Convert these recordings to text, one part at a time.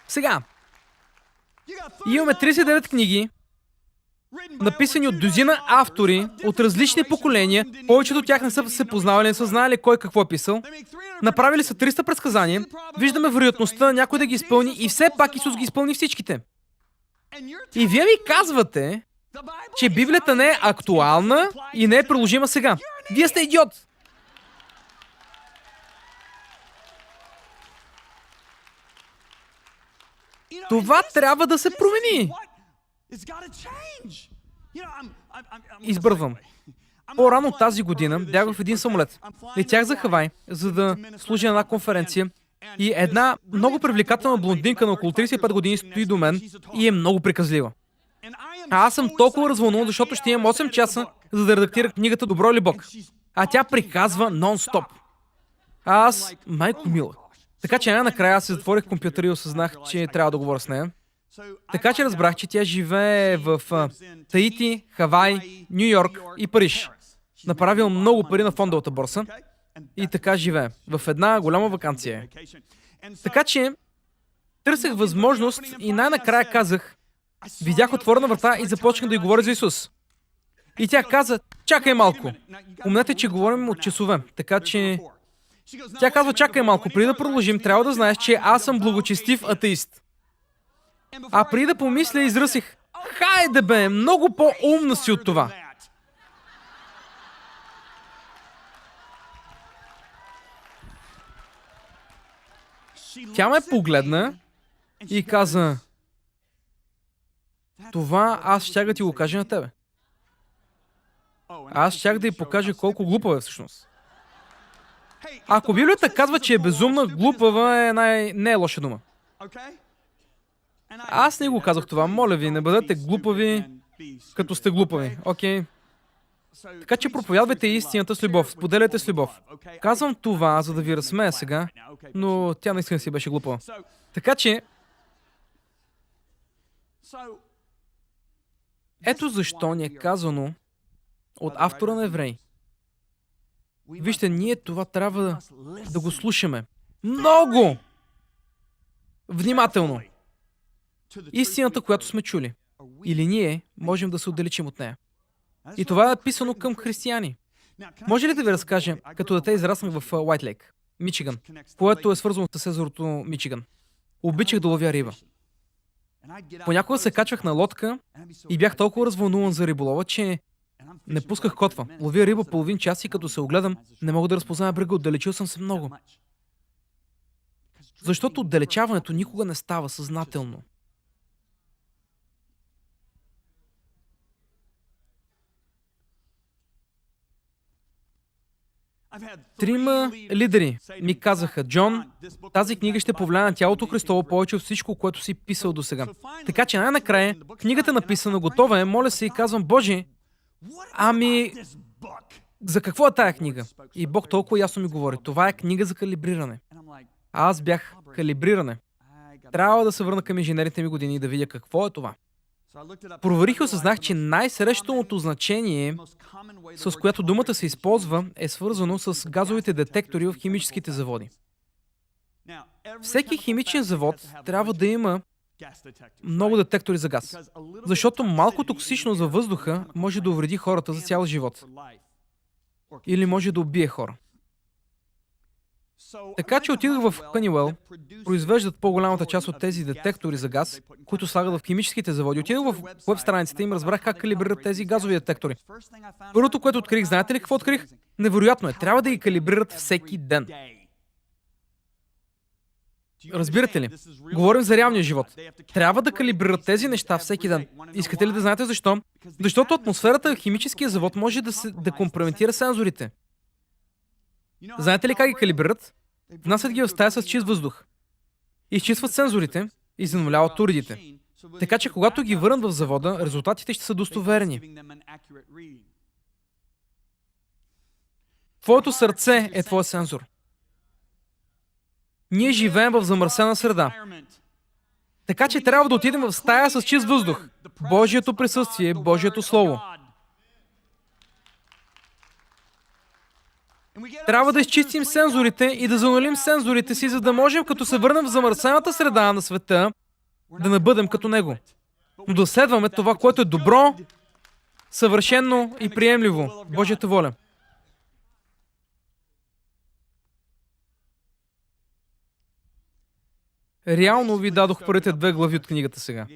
Сега, имаме 39 книги, написани от дузина автори от различни поколения. Повечето от тях не са се познавали, не са знаели кой какво е писал. Направили са 300 предсказания. Виждаме вероятността някой да ги изпълни и все пак Исус ги изпълни всичките. И вие ми казвате, че Библията не е актуална и не е приложима сега. Вие сте идиот! Това трябва да се промени. Избързвам. По-рано тази година бях в един самолет. Летях за Хавай, за да служа на една конференция. И една много привлекателна блондинка на около 35 години стои до мен и е много приказлива. А аз съм толкова развълнуван, защото ще имам 8 часа, за да редактира книгата «Добро или Бог». А тя приказва нон-стоп. А аз, майко мила. Така че накрая аз се затворих компютъра и осъзнах, че трябва да говоря с нея. Така че разбрах, че тя живее в Таити, Хавай, Ню Йорк и Париж. Направил много пари на фондовата борса и така живее. В една голяма ваканция. Така че търсех възможност и най-накрая казах, видях отворена врата и започнах да й говоря за Исус. И тя каза, чакай малко. Помнете, че говорим от часове, така че... Тя казва, чакай малко, преди да продължим, трябва да знаеш, че аз съм благочестив атеист. А преди да помисля, изръсих, хайде бе, много по-умна си от това. Тя ме погледна и каза, това аз щях да ти го кажа на тебе. Аз щях да й покажа колко глупава е всъщност. Ако Библията казва, че е безумна, глупава не е лоша дума. Аз не го казах това. Моля ви, не бъдете глупави, като сте глупави. Окей? Така че проповядвайте истината с любов. Споделяйте с любов. Казвам това, за да ви разсмея сега, но тя наистина си беше глупава. Така че... Ето защо ни е казано от автора на Евреи. Вижте, ние това трябва да го слушаме. Много! Внимателно! Истината, която сме чули. Или ние можем да се отдалечим от нея. И това е писано към християни. Може ли да ви разкажа, като дете израснах в Уайт Лейк, Мичиган, което е свързано с езерото Мичиган. Обичах да ловя риба. Понякога се качвах на лодка и бях толкова развълнуван за риболова, че не пусках котва. Ловя риба половин час и като се огледам, не мога да разпозная брега, отдалечил съм се много. Защото отдалечаването никога не става съзнателно. Трима лидери ми казаха, Джон, тази книга ще повлияе на тялото Христово повече от всичко, което си писал до сега. Така че най-накрая, книгата е написана, готова е, моля се и казвам, Боже, ами, за какво е тая книга? И Бог толкова ясно ми говори, това е книга за калибриране. А аз бях калибриране. Трябва да се върна към инженерните ми години и да видя какво е това. Проверих и осъзнах, че най-срещаното значение, с което думата се използва, е свързано с газовите детектори в химическите заводи. Всеки химичен завод трябва да има много детектори за газ, защото малко токсично за въздуха може да увреди хората за цял живот. Или може да убие хора. Така че отидох в Honeywell, произвеждат по-голямата част от тези детектори за газ, които слагат в химическите заводи. Отидох в веб страницата и им разбрах как калибрират тези газови детектори. Първото, което открих, знаете ли какво открих? Невероятно е. Трябва да ги калибрират всеки ден. Разбирате ли? Говорим за реалния живот. Трябва да калибрират тези неща всеки ден. Искате ли да знаете защо? Защото атмосферата в химическия завод може да компрометира сензорите. Знаете ли как ги калибрират? Внасят ги в стая с чист въздух. Изчистват сензорите и зануляват уредите. Така че когато ги върнат в завода, резултатите ще са достоверни. Твоето сърце е твой сензор. Ние живеем в замърсена среда. Така че трябва да отидем в стая с чист въздух. Божието присъствие, Божието Слово. Трябва да изчистим сензорите и да занулим сензорите си, за да можем, като се върнем в замърсената среда на света, да не бъдем като него. Но да следваме това, което е добро, съвършено и приемливо. Божията воля. Реално ви дадох първите 2 глави от книгата сега.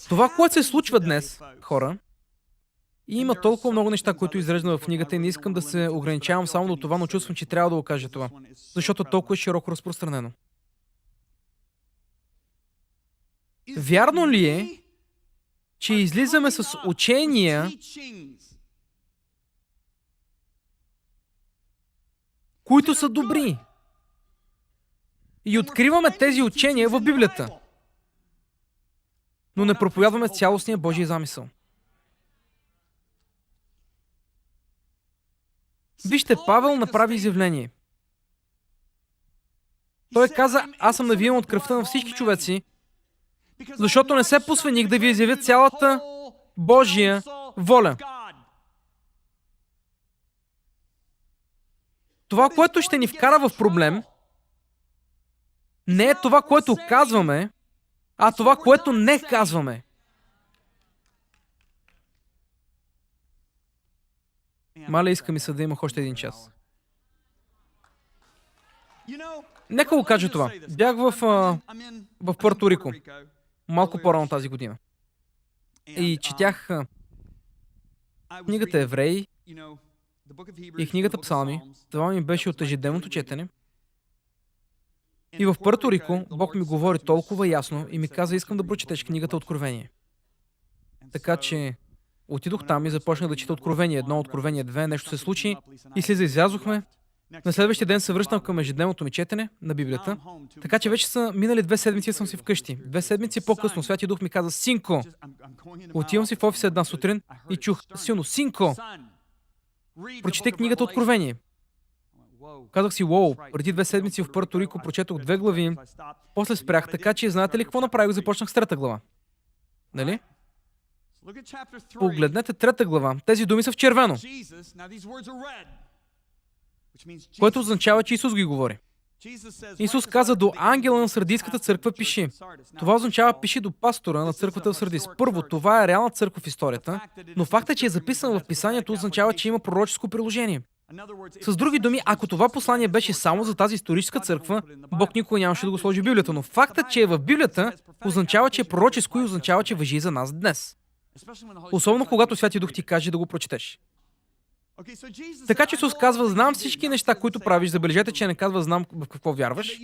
Това, което се случва днес, хора, и има толкова много неща, които изреждам в книгата и не искам да се ограничавам само до това, но чувствам, че трябва да го кажа това, защото толкова е широко разпространено. Вярно ли е, че излизаме с учения, които са добри? И откриваме тези учения в Библията, но не проповядваме цялостния Божий замисъл. Вижте, Павел направи изявление. Той каза, аз съм навиен от кръвта на всички човеци, защото не се посвених да ви изявя цялата Божия воля. Това, което ще ни вкара в проблем, не е това, което казваме, а това, което не казваме. Маля, иска ми се да имах още 1 час. Нека го кажа това. Бях в Пуерто Рико, малко по-рано тази година. И четях книгата Евреи и книгата Псалми. Това ми беше от ежедневното четене. И в Пуерто Рико Бог ми говори толкова ясно и ми каза, искам да прочетеш книгата Откровение. Така че отидох там и започнах да чета Откровение 1, Откровение 2, нещо се случи и излязохме. На следващия ден се връщам към ежедневното ми четене на Библията, така че вече са минали 2 седмици и съм си вкъщи. 2 седмици по-късно Святия Дух ми каза, синко, отивам си в офиса една сутрин и чух силно, синко, прочетай книгата Откровение. Казах си, уоу, преди 2 седмици в Пуерто Рико прочетох 2 глави, после спрях, така че знаете ли какво направих? Започнах с 3 глава. Нали? Погледнете 3 глава. Тези думи са в червено, което означава, че Исус ги говори. Исус каза до ангела на Сардийската църква, пиши. Това означава, пиши до пастора на църквата в Сардис. Първо, това е реална църква в историята, но фактът, че е записан в писанието, означава, че има пророческо приложение. С други думи, ако това послание беше само за тази историческа църква, Бог никога нямаше да го сложи в Библията, но фактът, че е в Библията, означава, че е пророческо и означава, че важи за нас днес. Особено когато Святия Дух ти каже да го прочетеш. Така че Исус казва, знам всички неща, които правиш, забележете, че не казва, знам в какво вярваш,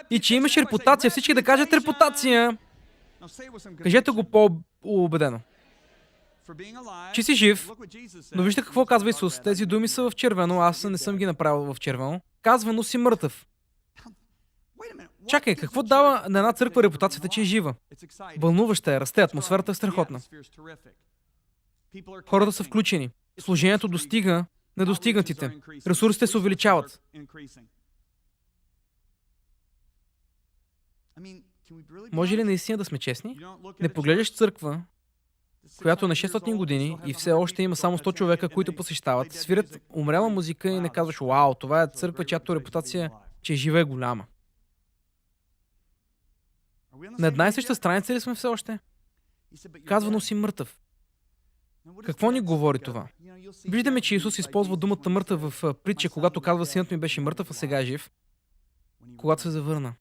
и че имаш репутация, всички да кажат репутация. Кажете го по-убедено. Че си жив, но вижте какво казва Исус. Тези думи са в червено, аз не съм ги направил в червено. Казва, но си мъртъв. Чакай, какво дава на една църква репутацията, че е жива? Вълнуваща е, расте, атмосферата е страхотна. Хората са включени. Служението достига недостигнатите. Ресурсите се увеличават. Може ли наистина да сме честни? Не погледаш църква, която на 600 години и все още има само 100 човека, които посещават, свирят умрела музика и не казваш, вау, това е църква, чиято репутация, че жива е голяма. На една и съща страница ли сме все още? Казвано си мъртъв. Какво ни говори това? Виждаме, че Исус използва думата мъртъв в притча, когато казва, синът ми беше мъртъв, а сега е жив, когато се завърна.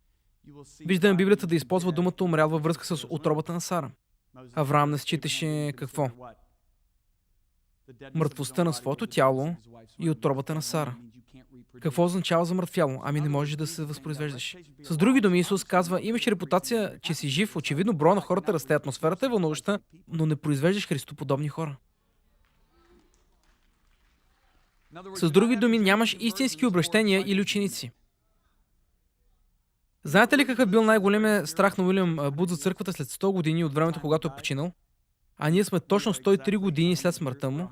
Виждаме Библията да използва думата умрял във връзка с утробата на Сара. Авраам не считаше какво? Мъртвостта на своето тяло и утробата на Сара. Какво означава замъртвяло? Ами не можеш да се възпроизвеждаш. С други думи, Исус казва, имаш репутация, че си жив, очевидно броя на хората расте, атмосферата е вълнуваща, но не произвеждаш христоподобни хора. С други думи, нямаш истински обращения или ученици. Знаете ли какъв бил най-големият страх на Уилям Буд за църквата след 100 години от времето, когато е починал? А ние сме точно 103 години след смъртта му.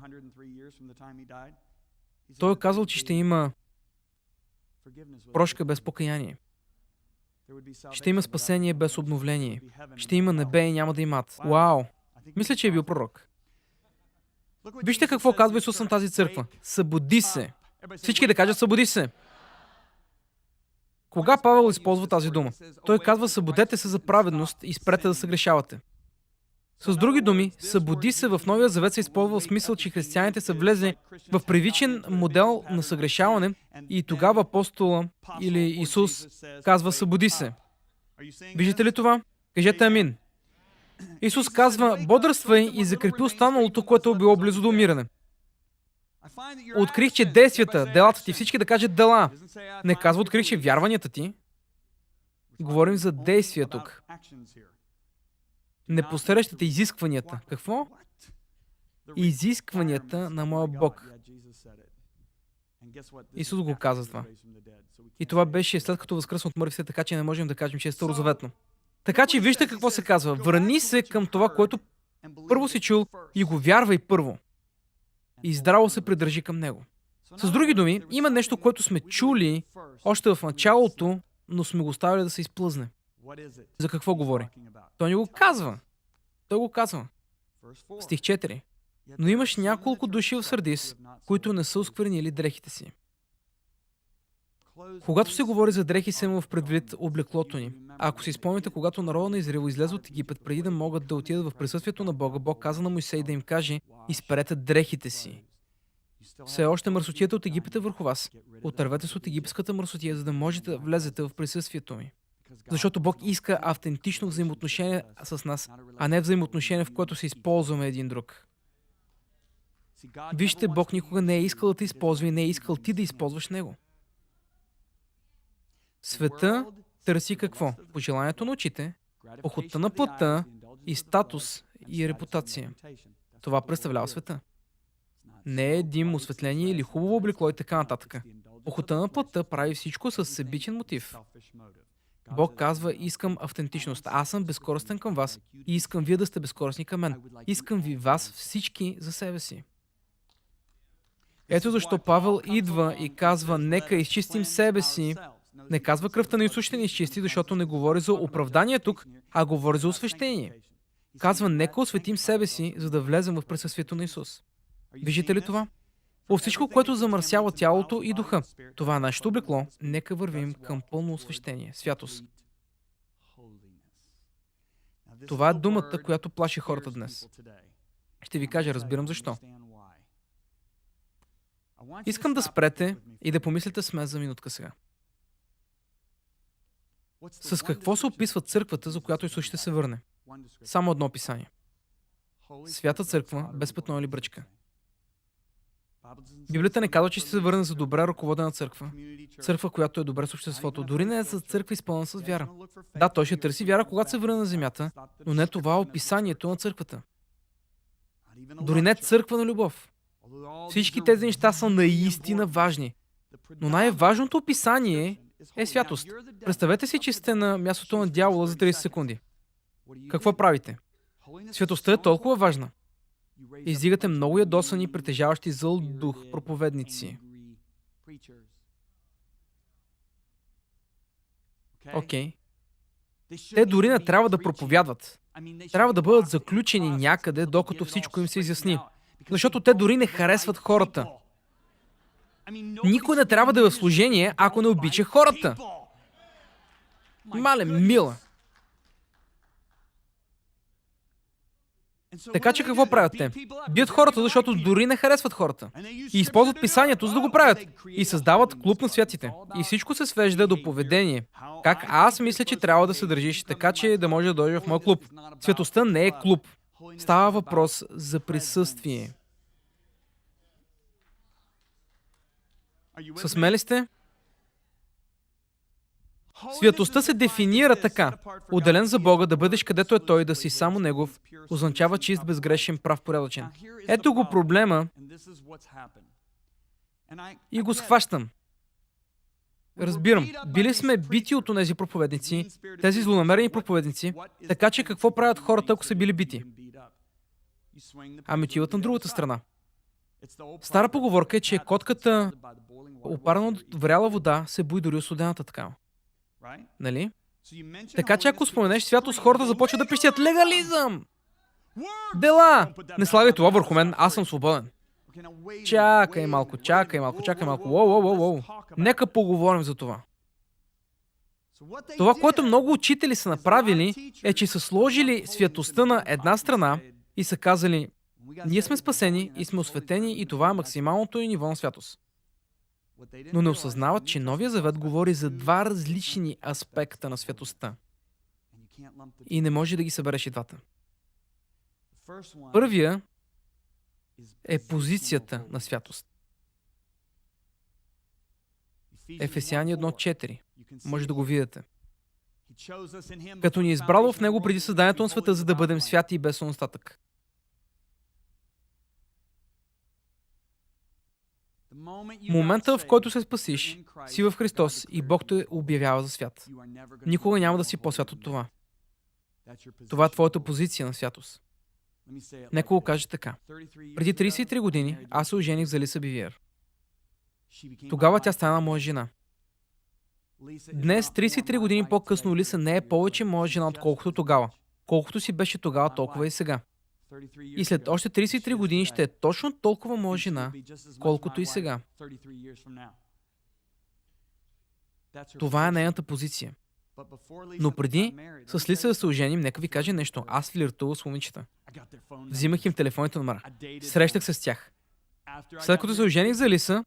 Той е казал, че ще има прошка без покаяние. Ще има спасение без обновление. Ще има небе и няма да имат. Вау! Мисля, че е бил пророк. Вижте какво казва Исус на тази църква. Събуди се. Всички да кажат събуди се. Кога Павел използва тази дума? Той казва събудете се за праведност и спрете да съгрешавате. С други думи, събуди се в Новия Завет се използва в смисъл, че християните са влезли в привичен модел на съгрешаване и тогава апостола или Исус казва събуди се. Виждате ли това? Кажете амин. Исус казва бодрствай и закрепи останалото, което е било близо до умиране. Открих, че действията, делата ти, всички да кажат дела. Не казва открих, че вярванията ти. Говорим за действия тук. Не посрещате изискванията. Какво? Изискванията на моя Бог. Исус го каза това. И това беше след като възкръсна от мъртвите, така че не можем да кажем, че е старозаветно. Така че вижте какво се казва. Върни се към това, което първо си чул и го вярвай първо. И здраво се придържи към него. С други думи, има нещо, което сме чули още в началото, но сме го оставили да се изплъзне. За какво говори? Той ни го казва. Той го казва. Стих 4. Но имаш няколко души в Сардис, които не са осквернили дрехите си. Когато се говори за дрехи, се има в предвид облеклото ни. А ако си спомните, когато народа на Израил излезе от Египет, преди да могат да отидат в присъствието на Бога, Бог каза на Мойсей да им каже: изперете дрехите си. Все още мърсотията от Египет е върху вас. Отървете се от египетската мърсотия, за да можете да влезете в присъствието ми. Защото Бог иска автентично взаимоотношение с нас, а не взаимоотношение, в което се използваме един друг. Вижте, Бог никога не е искал да те използва и не е искал ти да използваш Него. Света търси какво? Пожеланието на очите, похотта на плътта и статус и репутация. Това представлява света. Не е дим, осветление или хубаво облекло и така нататък. Похотта на плътта прави всичко с себичен мотив. Бог казва: искам автентичност. Аз съм безкористен към вас и искам вие да сте безкористни към мен. Искам ви вас всички за себе си. Ето защо Павел идва и казва: нека изчистим себе си. Не казва кръвта на Исус ще ни изчисти, защото не говори за оправдание тук, а говори за освещение. Казва: нека осветим себе си, за да влезем в присъствието на Исус. Виждате ли това? По всичко, което замърсява тялото и духа. Това е нашето облекло. Нека вървим към пълно освещение, святост. Това е думата, която плаши хората днес. Ще ви кажа, разбирам защо. Искам да спрете и да помислите с мен за минутка сега. С какво се описва църквата, за която Исус ще се върне? Само едно описание. Свята църква, без петно или бръчка. Библията не казва, че ще се върне за добре ръководена църква. Църква, която е добре с обществото. Дори не е за църква изпълнена с вяра. Да, той ще търси вяра, когато се върне на земята, но не това е описанието на църквата. Дори не църква на любов. Всички тези неща са наистина важни. Но най-важното описание е святост. Представете си, че сте на мястото на дявола за 30 секунди. Какво правите? Святостта е толкова важна. Издигате много ядосани, притежаващи зъл дух проповедници. Окей. Те дори не трябва да проповядват. Трябва да бъдат заключени някъде, докато всичко им се изясни. Защото те дори не харесват хората. Никой не трябва да е в служение, ако не обича хората. Мале, мила. Така че какво правят те? Бият хората, защото дори не харесват хората. И използват писанието, за да го правят. И създават клуб на святите. И всичко се свежда до поведение. Как аз мисля, че трябва да се държиш, така че да може да дойдеш в моя клуб. Светостта не е клуб. Става въпрос за присъствие. С мен ли сте? Святостта се дефинира така. Отделен за Бога, да бъдеш където е Той, да си само Негов, означава чист, безгрешен, прав, порядъчен. Ето го проблема и го схващам. Разбирам, били сме бити от онези проповедници, тези злонамерени проповедници, така че какво правят хората, ако са били бити? Ами отиват на другата страна. Стара поговорка е, че котката, опарана от вряла вода, се бои дори от студената такава. Нали? Така че ако споменеш святост, хората започват да пищят: легализъм! Дела! Не слагай това върху мен, аз съм свободен. Чакай малко. Уоу. Нека поговорим за това. Това, което много учители са направили, е, че са сложили святостта на една страна и са казали, ние сме спасени и сме осветени и това е максималното ниво на святост. Но не осъзнават, че Новия завет говори за два различни аспекта на святостта. И не може да ги събереш и двата. Първия е позицията на святост. Ефесяни 1:4. Може да го видите. Като ни е избрал в Него преди създанието на света, за да бъдем святи и без недостатък. Момента, в който се спасиш, си в Христос и Бог те обявява за свят. Никога няма да си по-свят от това. Това е твоята позиция на святост. Нека го каже така. Преди 33 години аз се ожених за Лиса Бивиер. Тогава тя стана моя жена. Днес, 33 години по-късно, Лиса не е повече моя жена, отколкото тогава. Колкото си беше тогава, толкова и сега. И след още 33 години ще е точно толкова моя жена, колкото и сега. Това е нейната позиция. Но преди с Лиса да се оженим, нека ви кажа нещо. Аз флиртувах с момичета. Взимах им телефонните номера. Срещах се с тях. След като се ожених за Лиса,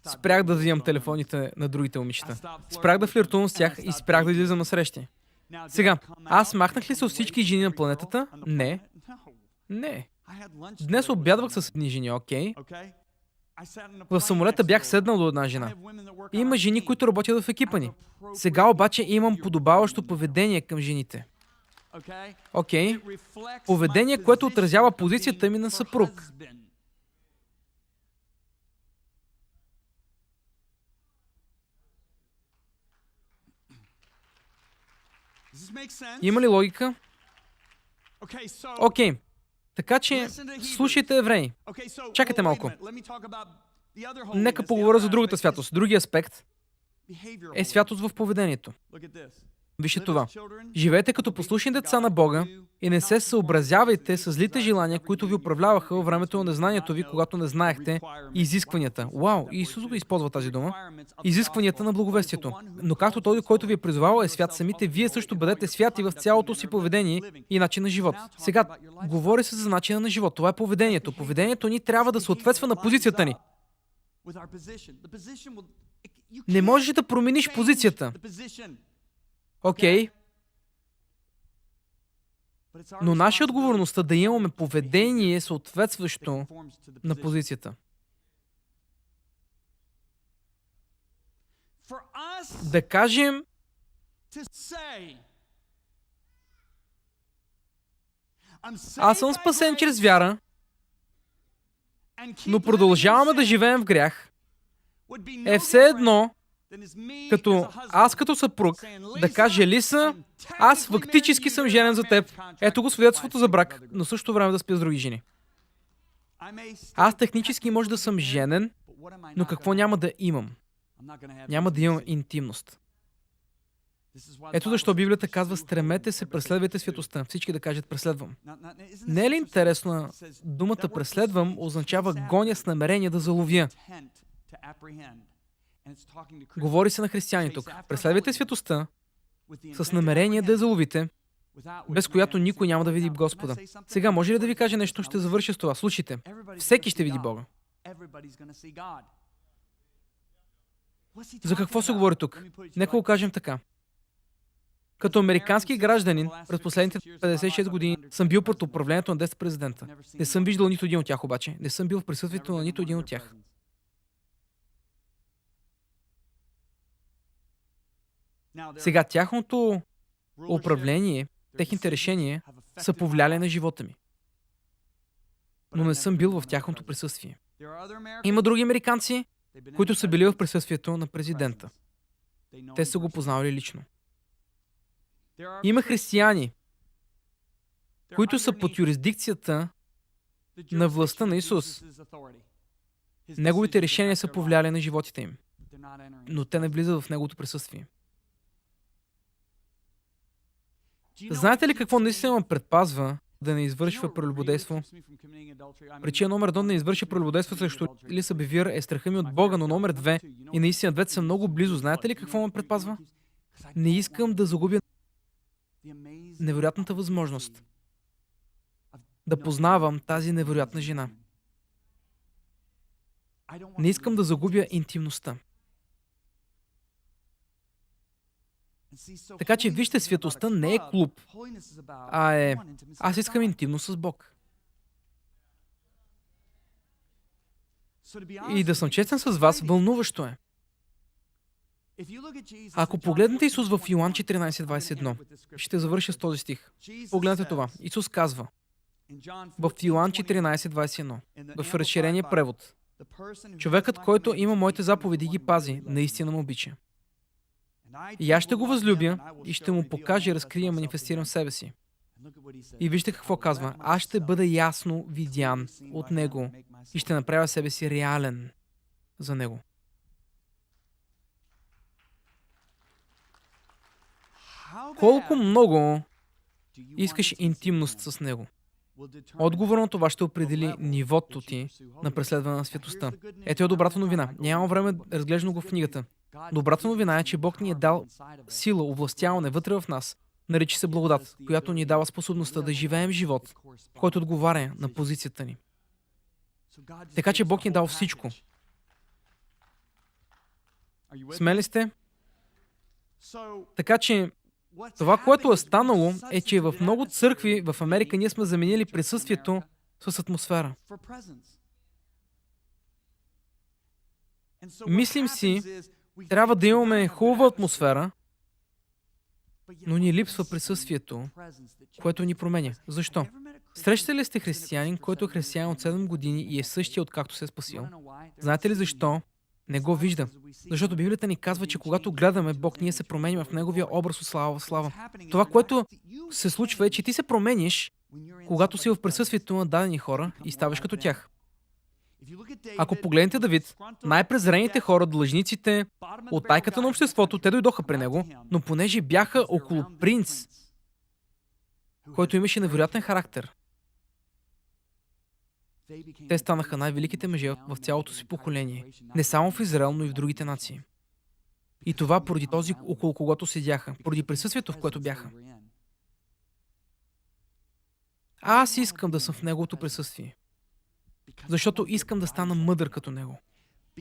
спрях да взимам телефоните на другите момичета. Спрях да флиртувам с тях и спрях да излизам на срещи. Сега, аз махнах ли се от всички жени на планетата? Не. Днес обядвах с едни жени, окей? В самолета бях седнал до една жена. Има жени, които работят в екипа ни. Сега обаче имам подобаващо поведение към жените. Окей? Поведение, което отразява позицията ми на съпруг. Има ли логика? Окей. Така че, слушайте, евреи. Чакайте малко. Нека поговоря за другата святост. Другия аспект е святост в поведението. Вижте това. Живейте като послушни деца на Бога и не се съобразявайте с злите желания, които ви управляваха във времето на незнанието ви, когато не знаехте изискванията. Вау, Исус го използва тази дума. Изискванията на благовестието. Но както той, който ви е призвал, е свят, самите вие също бъдете святи в цялото си поведение и начин на живот. Сега, говори се за начина на живот. Това е поведението. Поведението ни трябва да съответства на позицията ни. Не можеш да промениш позицията. Окей. Но наша отговорността да имаме поведение съответстващо на позицията. Да кажем, аз съм спасен чрез вяра, но продължаваме да живеем в грях, е все едно, като аз като съпруг да кажа, Лиса, аз фактически съм женен за теб. Ето го свидетелството за брак, но също време да спя с други жени. Аз технически може да съм женен, но какво няма да имам? Няма да имам интимност. Ето защо Библията казва, стремете се, преследвайте святостта. Всички да кажат, преследвам. Не е ли интересно, думата преследвам означава гоня с намерение да заловя. Говори се на християни тук. Преследвайте святостта с намерение да я заловите, без която никой няма да види Господа. Сега, може ли да ви кажа нещо? Ще завърша с това. Слушайте. Всеки ще види Бога. За какво се говори тук? Нека го кажем така. Като американски гражданин, през последните 56 години съм бил под управлението на 10 президента. Не съм виждал нито един от тях обаче. Не съм бил в присъствието на нито един от тях. Сега тяхното управление, техните решения са повлияли на живота ми. Но не съм бил в тяхното присъствие. Има други американци, които са били в присъствието на президента. Те са го познавали лично. Има християни, които са под юрисдикцията на властта на Исус. Неговите решения са повлияли на животите им, но те не влизат в Неговото присъствие. Знаете ли какво наистина ме предпазва да не извършва прелюбодейство. Причина номер 1 да не извърши прелюбодейство срещу Елиса Бевир е страха ми от Бога, но номер 2 и наистина двете са много близо. Знаете ли какво ме предпазва? Не искам да загубя невероятната възможност да познавам тази невероятна жена. Не искам да загубя интимността. Така че вижте, святостта не е клуб, а е аз искам интимност с Бог. И да съм честен с вас, вълнуващо е. Ако погледнете Исус в Йоан 14:21, ще завърша с този стих. Погледнете това. Исус казва в Йоан 14:21, в разширения превод: човекът, който има моите заповеди и ги пази, наистина ме обича. И аз ще го възлюбя и ще му покажа и разкрия, манифестирам себе си. И вижте какво казва. Аз ще бъда ясно видян от него и ще направя себе си реален за него. Колко много искаш интимност с него? Отговор на това ще определи нивото ти на преследване на святостта. Ето е добрата новина. Нямам време да разглеждам го в книгата. Добрата новина е, че Бог ни е дал сила, овластяване вътре в нас. Нарича се благодат, която ни дава способността да живеем живот, който отговаря на позицията ни. Така че Бог ни е дал всичко. Смели сте? Така че това, което е станало, е, че в много църкви в Америка ние сме заменили присъствието с атмосфера. Мислим си, трябва да имаме хубава атмосфера, но ни липсва присъствието, което ни променя. Защо? Срещали ли сте християнин, който е християнин от 7 години и е същия, откакто се е спасил? Знаете ли защо? Не го вижда. Защото Библията ни казва, че когато гледаме Бог, ние се променяме в Неговия образ от слава в слава. Това, което се случва е, че ти се промениш, когато си в присъствието на дадени хора и ставаш като тях. Ако погледнете Давид, най-презрените хора, длъжниците, от тайката на обществото, те дойдоха при него, но понеже бяха около принц, който имаше невероятен характер, те станаха най-великите мъже в цялото си поколение. Не само в Израел, но и в другите нации. И това поради този, около когото седяха, поради присъствието, в което бяха. Аз искам да съм в Неговото присъствие. Защото искам да стана мъдър като Него.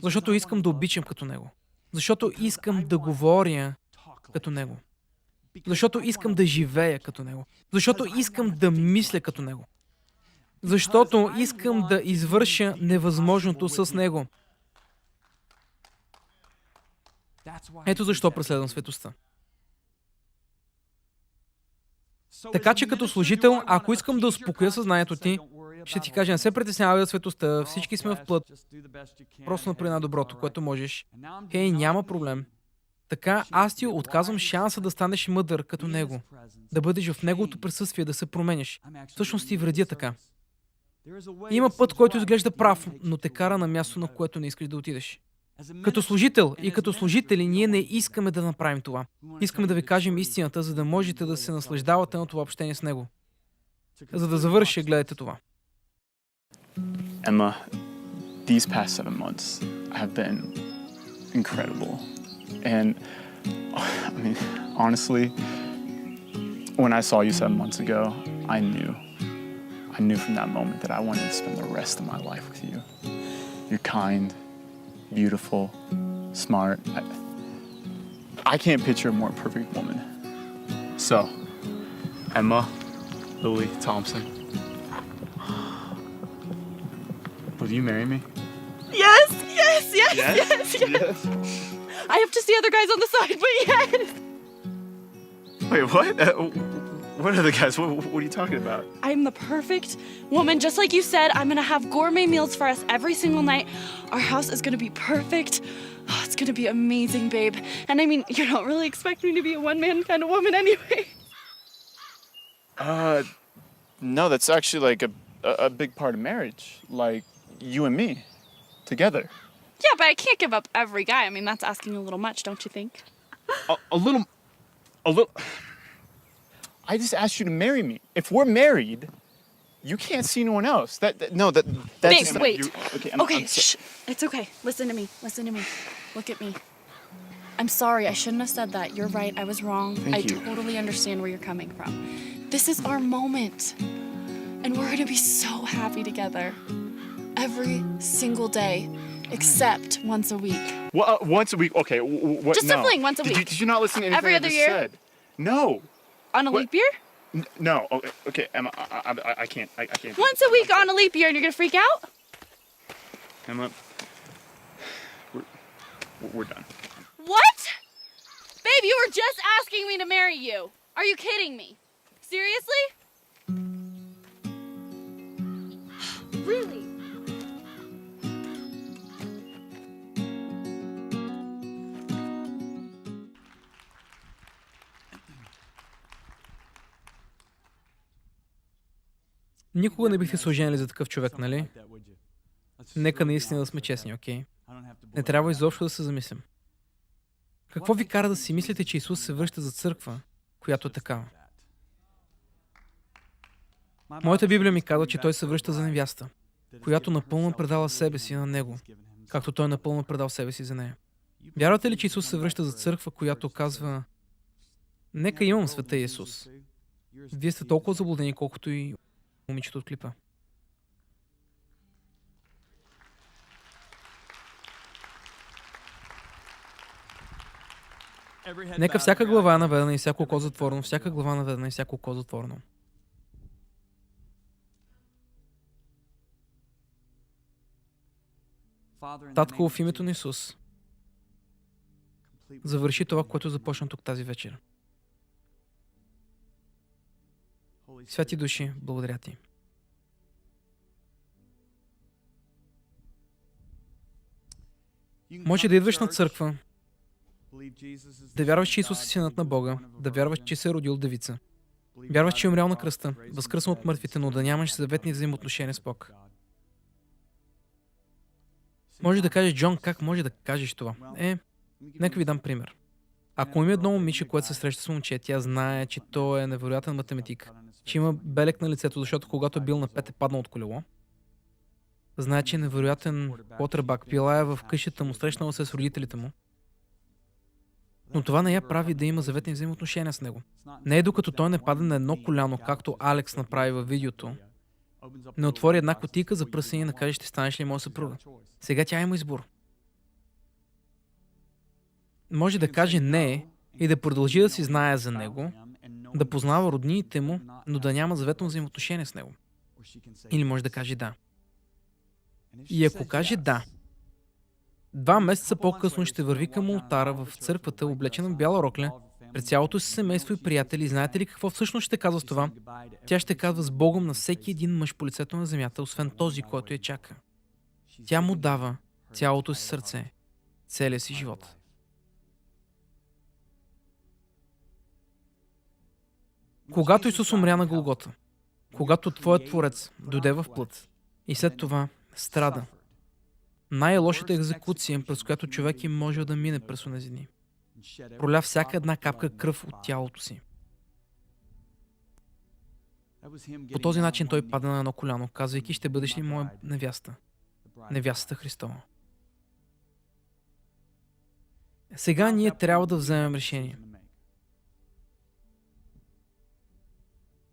Защото искам да обичам като Него. Защото искам да говоря като Него. Защото искам да живея като Него. Защото искам да мисля като Него. Защото искам да извърша невъзможното с Него. Ето защо преследвам светостта. Така че като служител, ако искам да успокоя съзнанието ти, ще ти кажа, не се притеснявай за светостта, всички сме в плът. Просто направи най-доброто, което можеш. Хей, няма проблем. Така аз ти отказвам шанса да станеш мъдър като Него. Да бъдеш в Неговото присъствие, да се промениш. Всъщност ти вредя така. Има път, който изглежда прав, но те кара на място, на което не искаш да отидеш. Като служител и като служители ние не искаме да направим това. Искаме да ви кажем истината, за да можете да се наслаждавате на това общение с Него. За да завърша, гледайте това. Emma, these past 7 months have been incredible. And, I mean, honestly, when I saw you 7 months ago, I knew from that moment that I wanted to spend the rest of my life with you. You're kind, beautiful, smart. I can't picture a more perfect woman. So, Emma Lily Thompson, will you marry me? Yes. I have to see other guys on the side, but yes. Wait, what? What other guys? What are you talking about? I'm the perfect woman. Just like you said, I'm going to have gourmet meals for us every single night. Our house is going to be perfect. Oh, it's going to be amazing, babe. And I mean, you don't really expect me to be a one-man kind of woman anyway. No, that's actually like a big part of marriage. Like you and me together. Yeah, but I can't give up every guy. I mean, that's asking a little much, don't you think? A little. I just asked you to marry me. If we're married, You can't see anyone else. That's Babe, just not- wait. Okay, Okay, I'm so- shh. It's okay. Listen to me. Listen to me. Look at me. I'm sorry. I shouldn't have said that. You're right. I was wrong. Thank I you. totally understand where you're coming from. This is our moment. And we're going to be so happy together. Every single day. Except once a week. Well, once a week. Okay. What? Just a no. fling, once a Did week. did you not listen to anything Every I other just year? said? No. On a What? leap year? No. Okay. Emma, I can't. I can't. Once a week on a leap year and you're going to freak out? Emma, we're done. What? Babe, you were just asking me to marry you. Are you kidding me? Seriously? Really? Никога не бихте се оженили за такъв човек, нали? Нека наистина да сме честни, окей? Не трябва изобщо да се замислим. Какво ви кара да си мислите, че Исус се връща за църква, която е такава? Моята Библия ми казва, че Той се връща за невяста, която напълно предала себе си на Него, както Той напълно предал себе си за нея. Вярвате ли, че Исус се връща за църква, която казва: нека имам света Исус? Вие сте толкова заблудени, колкото и момичето от клипа. Нека всяка глава е наведена и всяко око затворено, всяка глава наведена и всяко око затворено. Татко, в името на Исус, завърши това, което започна тук тази вечер. Святи души, благодаря Ти. Може да идваш на църква, да вярваш, че Исус е Синът на Бога, да вярваш, че се е родил девица, вярваш, че е умрял на кръста, възкръснал от мъртвите, но да нямаш заветни взаимоотношения с Бог. Може да кажеш: Джон, как може да кажеш това? Нека ви дам пример. Ако има едно момиче, което се среща с момче, тя знае, че той е невероятен математик, че има белек на лицето, защото когато е бил на 5 е паднал от колело, знае, че е невероятен потребак, била е в къщата му, срещнала се с родителите му, но това не я прави да има заветни взаимоотношения с него. Не е докато той не падне на едно коляно, както Алекс направи във видеото, не отвори една кутийка за пръсене и да каже: ще станеш ли моя съпруга. Сега тя има избор. Може да каже не и да продължи да си знае за него, да познава роднините му, но да няма заветно взаимоотношение с него. Или може да каже да. И ако каже да, 2 месеца по-късно ще върви към олтара в църквата, облечена в бяла рокля, пред цялото си семейство и приятели. Знаете ли какво всъщност ще казва с това? Тя ще казва с Богом на всеки един мъж по лицето на земята, освен този, който я чака. Тя му дава цялото си сърце, целия си живот. Когато Исус умря на Голгота, когато Твоят Творец дойде в плът и след това страда, най-лошата екзекуция, през която човек им може да мине през онези дни, проля всяка една капка кръв от тялото си. По този начин той пада на едно коляно, казвайки: ще бъдеш ли моя невяста? Невястата Христова. Сега ние трябва да вземем решение.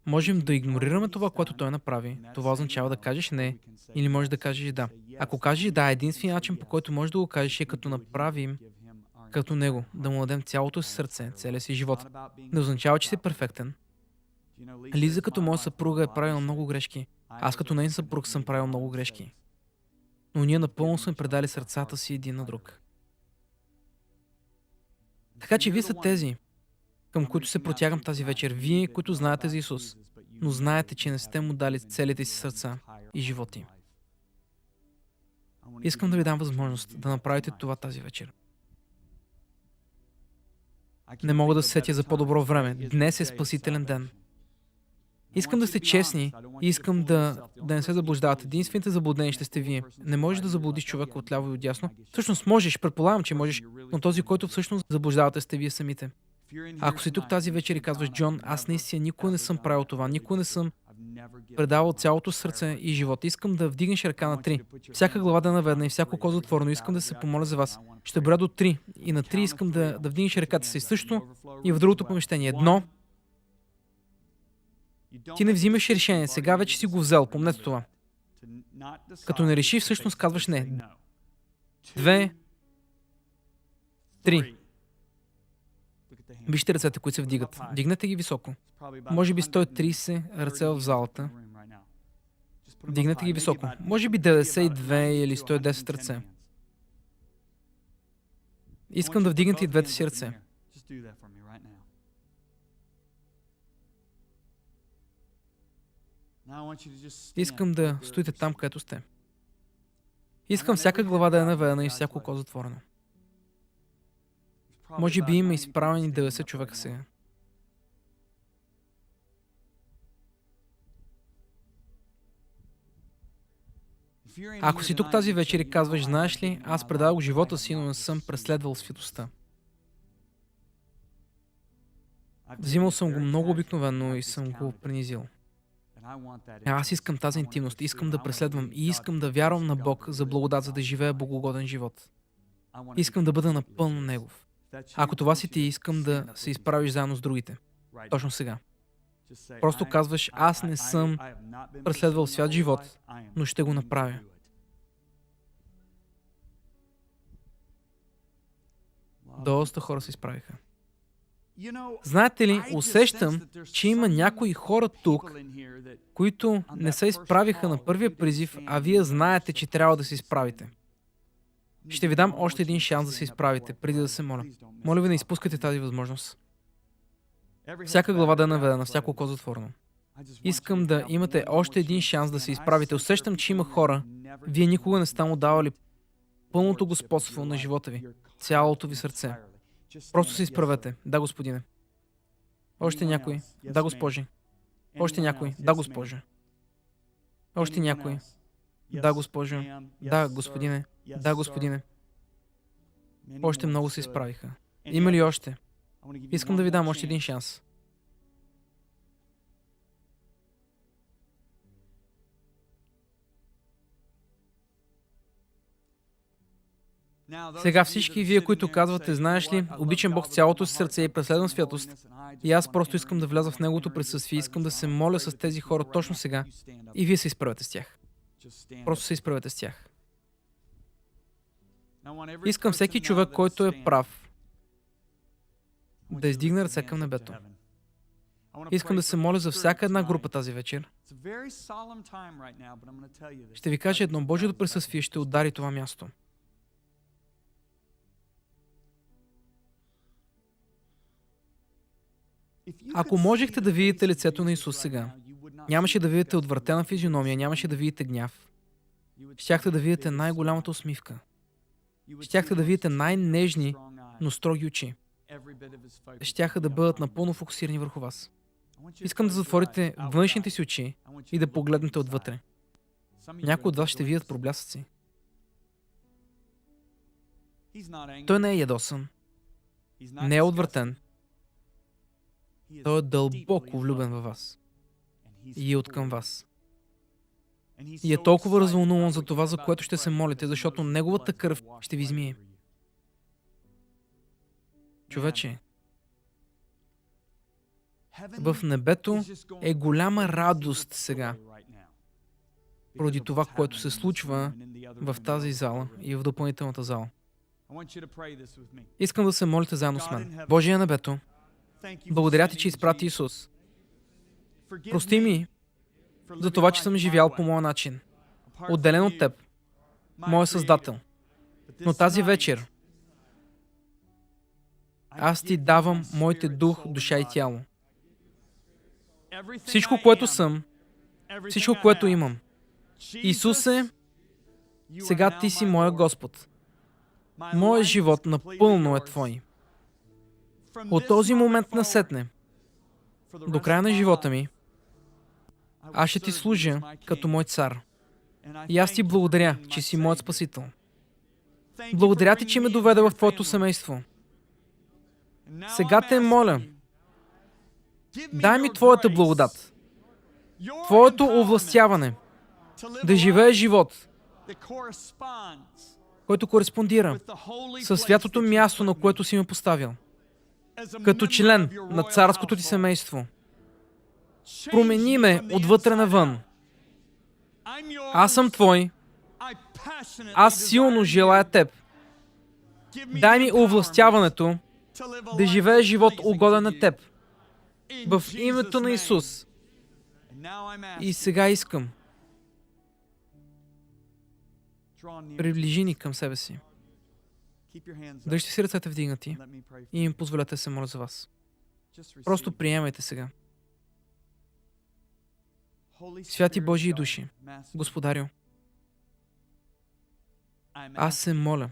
Можем да игнорираме това, което той направи. Това означава да кажеш не, или можеш да кажеш да. Ако кажеш да, единственият начин, по който можеш да го кажеш, е като направим като него, да му дадем цялото си сърце, целия си живот. Не означава, че си перфектен. Лиза като моя съпруга е правила много грешки. Аз като нейн съпруг съм правил много грешки. Но ние напълно сме предали сърцата си един на друг. Така че вие сте тези, към които се протягам тази вечер. Вие, които знаете за Исус, но знаете, че не сте му дали целите си сърца и животи. Искам да ви дам възможност да направите това тази вечер. Не мога да се сетя за по-добро време. Днес е спасителен ден. Искам да сте честни и искам да не се заблуждавате. Единствените заблудени ще сте вие. Не можеш да заблудиш човека отляво и отдясно. Всъщност можеш, предполагам, че можеш, но този, който всъщност заблуждавате, сте вие самите. Ако си тук тази вечер и казваш: Джон, аз наистина никога не съм правил това, никога не съм предава от цялото сърце и живот. Искам да вдигнеш ръка на 3. Всяка глава да е наведена и всяко око затворено. Искам да се помоля за вас. Ще броя до 3. И на 3 искам да вдигнеш ръката си също и в другото помещение. 1. Ти не взимаш решение. Сега вече си го взел. Помнете това. Като не реши, всъщност казваш не. 2. 3. Вижте ръцете, които се вдигат. Дигнете ги високо. Може би 130 ръце в залата. Дигнете ги високо. Може би 92 или 110 ръце. Искам да вдигнете и двете си ръце. Искам да стоите там, където сте. Искам всяка глава да е наведена и всяко око затворено. Може би има изправени 90 човека сега. Ако си тук тази вечер и казваш, знаеш ли, аз предадох живота си, но не съм преследвал светостта. Взимал съм го много обикновено и съм го принизил. Аз искам тази интимност, искам да преследвам и искам да вярвам на Бог за благодат, за да живея богоугоден живот. Искам да бъда напълно Негов. Ако това си ти, искам да се изправиш заедно с другите. Точно сега. Просто казваш, аз не съм преследвал свят живот, но ще го направя. Доста хора се изправиха. Знаете ли, усещам, че има някои хора тук, които не се изправиха на първия призив, а вие знаете, че трябва да се изправите. Ще ви дам още един шанс да се изправите, преди да се моля. Моля ви, не изпускайте тази възможност. Всяка глава да е наведена, всяко око затворено. Искам да имате още един шанс да се изправите. Усещам, че има хора, вие никога не сте му давали пълното господство на живота ви, цялото ви сърце. Просто се изправете. Да, Господине. Още някой. Да, Госпожи. Още някой. Да, Госпожа. Още някой. Да, Госпожо. Да, Господине. Да, Господине. Още много се изправиха. Има ли още? Искам да ви дам още един шанс. Сега всички вие, които казвате, знаеш ли, обичам Бог с цялото си сърце и преследвам святост, и аз просто искам да вляза в Неговото присъствие, искам да се моля с тези хора точно сега, и вие се изправете с тях. Просто се изправете с тях. Искам всеки човек, който е прав, да издигне ръце към небето. Искам да се моля за всяка една група тази вечер. Ще ви кажа едно, Божието присъствие ще удари това място. Ако можехте да видите лицето на Исус сега, нямаше да видите отвратена физиономия, нямаше да видите гняв. Щяхте да видите най-голямата усмивка. Щяхте да видите най-нежни, но строги очи. Щяха да бъдат напълно фокусирани върху вас. Искам да затворите външните си очи и да погледнете отвътре. Някои от вас ще видят проблясъци. Той не е ядосан. Не е отвратен. Той е дълбоко влюбен във вас. И е откъм вас. И е толкова развълнуван за това, за което ще се молите, защото неговата кръв ще ви измие. Човече, в небето е голяма радост сега, поради това, което се случва в тази зала и в допълнителната зала. Искам да се молите заедно с мен. Божие на небето, благодаря ти, че изпрати Исус. Прости ми за това, че съм живял по моя начин, отделен от теб, моя Създател. Но тази вечер аз ти давам моите дух, душа и тяло. Всичко, което съм, всичко, което имам. Исусе, сега ти си моя Господ. Моят живот напълно е Твой. От този момент насетне, до края на живота ми, аз ще ти служа като мой цар. И аз ти благодаря, че си моят Спасител. Благодаря ти, че ме доведе в Твоето семейство. Сега те моля, дай ми Твоята благодат. твоето овластяване да живееш живот, който кореспондира със святото място, на което си ме поставил, като член на царското ти семейство. Промени ме отвътре навън. Аз съм твой. Аз силно желая теб. Дай ми овластяването да живея живот угоден на теб. В името на Исус. И сега искам. Приближи ни към себе си. Дръжте си ръцете вдигнати и им позволете да се моля за вас. Просто приемайте сега. Святи Божии души, Господарю, аз се моля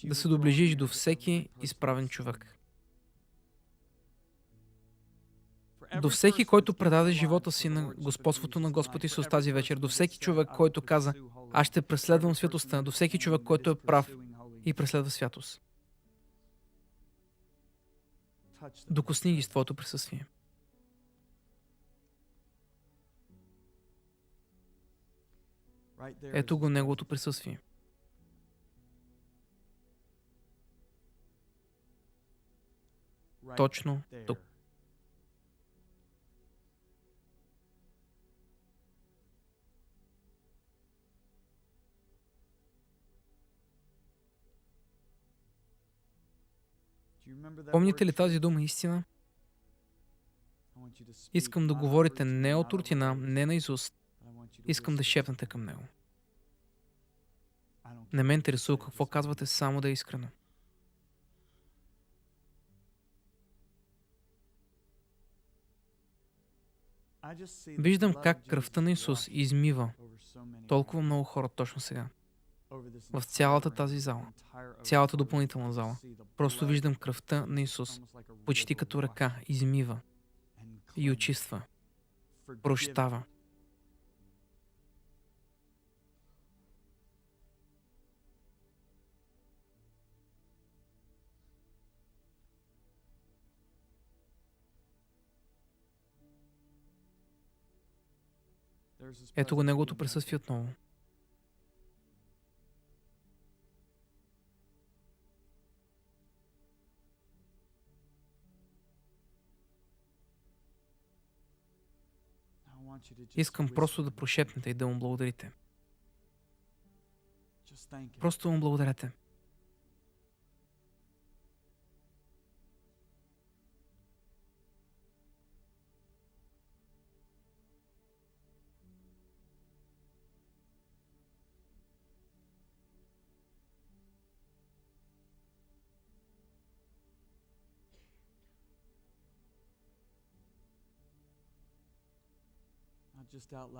да се доближиш до всеки изправен човек. До всеки, който предаде живота си на господството на Господ Исус тази вечер. До всеки човек, който каза, аз ще преследвам святостта. До всеки човек, който е прав и преследва святост. Докосни ги с Твоето присъствие. Ето го Неговото присъствие. Точно тук. Помните ли тази дума истина? Искам да говорите не от рутина, не на изуст. Искам да шепнете към Него. Не ме интересува какво казвате, само да е искрено. Виждам как кръвта на Исус измива толкова много хора точно сега. В цялата тази зала, цялата допълнителна зала. Просто виждам кръвта на Исус, почти като ръка, измива и очиства, прощава. Ето го Неговото присъствие отново. Искам просто да прошепнете и да му благодарите. Просто му благодарете.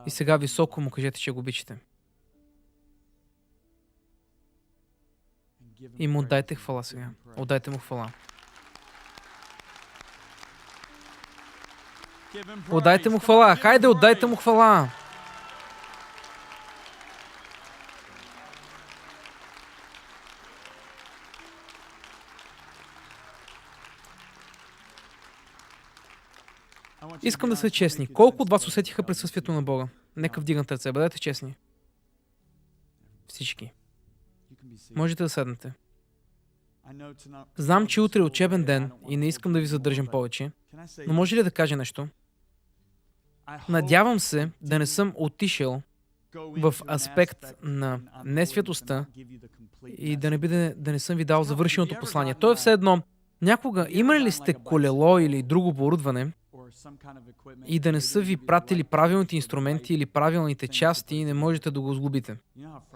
И сега високо му кажете, че го обичате. И му отдайте хвала сега. Отдайте му хвала. Отдайте му хвала. Хайде, отдайте му хвала. Искам да са честни. Колко от вас усетиха присъствието на Бога? Нека вдигнат ръце. Бъдете честни. Всички. Можете да седнете. Знам, че утре е учебен ден и не искам да ви задържам повече, но може ли да кажа нещо? Надявам се да не съм отишъл в аспект на несвятостта и да не съм ви дал завършеното послание. То е все едно. Някога имали ли сте колело или друго оборудване и да не са ви пратили правилните инструменти или правилните части и не можете да го сглобите?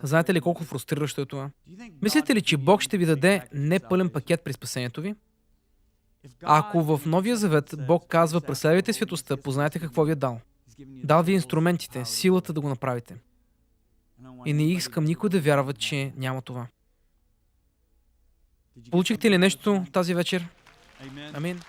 Знаете ли колко фрустриращо е това? Мислите ли, че Бог ще ви даде непълен пакет при спасението ви? Ако в Новия Завет Бог казва, преследвайте святостта, познайте какво ви е дал. Дал ви инструментите, силата да го направите. И не искам никой да вярва, че няма това. Получихте ли нещо тази вечер? Амин.